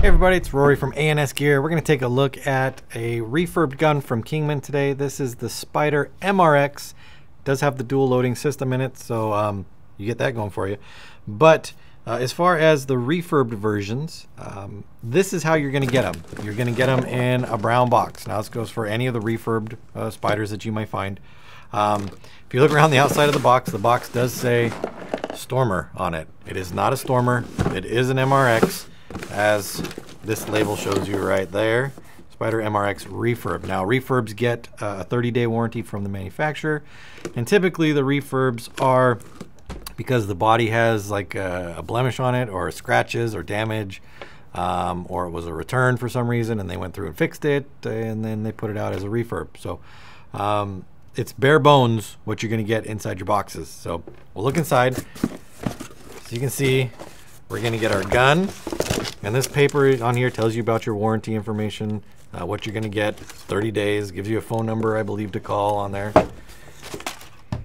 Hey everybody, it's Rory from ANSgear. We're going to take a look at a refurbed gun from Kingman today. This is the Spyder MRX. It does have the dual loading system in it, so you get that going for you. But as far as the refurbed versions, this is how you're going to get them. You're going to get them in a brown box. Now this goes for any of the refurbed Spyders that you might find. If you look around the outside of the box does say Stormer on it. It is not a Stormer. It is an MRX. As this label shows you right there, Spyder MRX refurb. Now refurbs get a 30-day warranty from the manufacturer, and typically the refurbs are because the body has like a blemish on it, or scratches or damage, or it was a return for some reason and they went through and fixed it, and then they put it out as a refurb. So it's bare bones what you're going to get inside your boxes. So we'll look inside. So you can see we're going to get our gun. And this paper on here tells you about your warranty information, what you're going to get, 30 days, gives you a phone number, I believe, to call on there.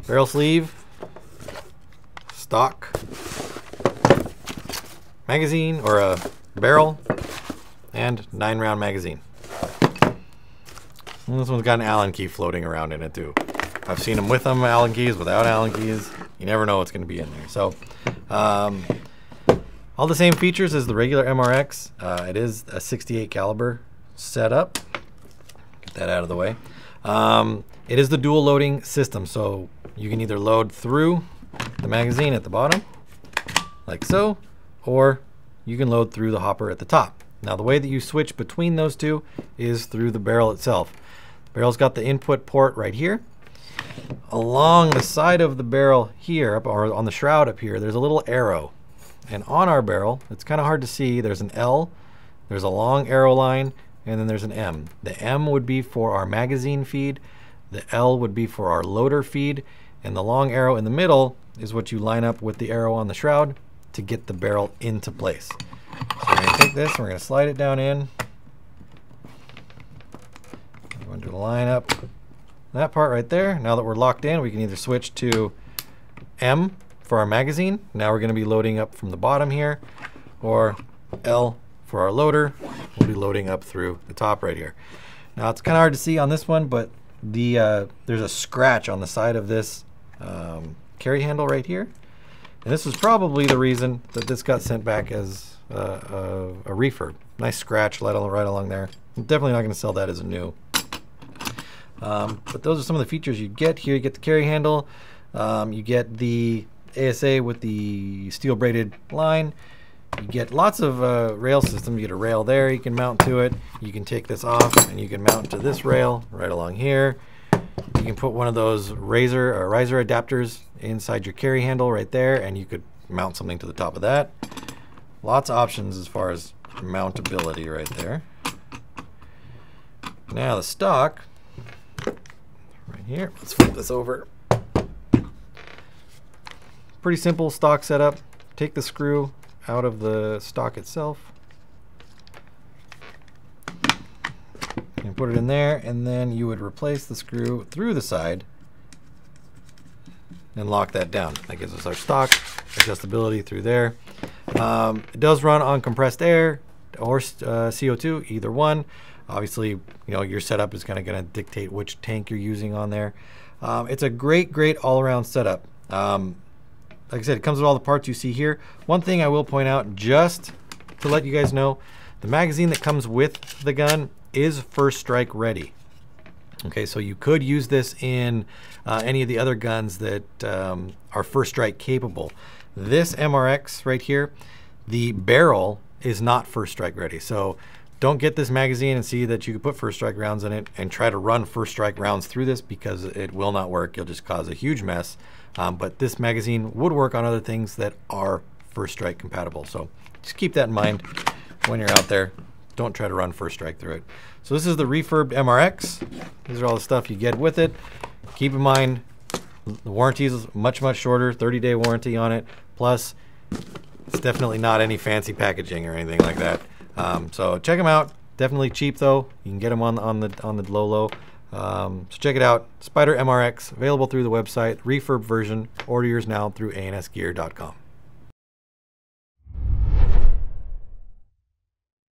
Barrel sleeve, stock, magazine, or a barrel, and 9-round magazine. And this one's got an Allen key floating around in it too. I've seen them with them, Allen keys, without Allen keys. You never know what's going to be in there. So, all the same features as the regular MRX. It is a 68 caliber setup. Get that out of the way. It is the dual loading system, so you can either load through the magazine at the bottom, like so, or you can load through the hopper at the top. Now the way that you switch between those two is through the barrel itself. The barrel's got the input port right here. Along the side of the barrel here, or on the shroud up here, there's a little arrow. And on our barrel, it's kind of hard to see, there's an L, there's a long arrow line, and then there's an M. The M would be for our magazine feed, the L would be for our loader feed, and the long arrow in the middle is what you line up with the arrow on the shroud to get the barrel into place. So we're going to take this and we're going to slide it down in. We're going to line up that part right there. Now that we're locked in, we can either switch to M for our magazine. Now we're going to be loading up from the bottom here, or L for our loader. We'll be loading up through the top right here. Now it's kind of hard to see on this one, but there's a scratch on the side of this carry handle right here, and this is probably the reason that this got sent back as a refurb. Nice scratch right along there. I'm definitely not going to sell that as a new. But those are some of the features you get here. You get the carry handle, you get the ASA with the steel braided line. You get lots of rail systems. You get a rail there you can mount to it. You can take this off and you can mount to this rail right along here. You can put one of those riser adapters inside your carry handle right there, and you could mount something to the top of that. Lots of options as far as mountability right there. Now the stock right here. Let's flip this over. Pretty simple stock setup. Take the screw out of the stock itself and put it in there, and then you would replace the screw through the side and lock that down. That gives us our stock adjustability through there. It does run on compressed air or CO2, either one. Obviously, you know, your setup is kind of going to dictate which tank you're using on there. It's a great all-around setup. Like I said, it comes with all the parts you see here. One thing I will point out, just to let you guys know, the magazine that comes with the gun is first strike ready. Okay, so you could use this in any of the other guns that are first strike capable. This MRX right here, the barrel is not first strike ready. So don't get this magazine and see that you can put first strike rounds in it and try to run first strike rounds through this, because it will not work. You'll just cause a huge mess. But this magazine would work on other things that are first strike compatible. So just keep that in mind when you're out there. Don't try to run first strike through it. So this is the refurbed MRX. These are all the stuff you get with it. Keep in mind, the warranty is much shorter, 30-day warranty on it. Plus, it's definitely not any fancy packaging or anything like that. So check them out. Definitely cheap though. You can get them on the low. So check it out. Spyder MRX, available through the website, refurb version. Order yours now through ANSgear.com.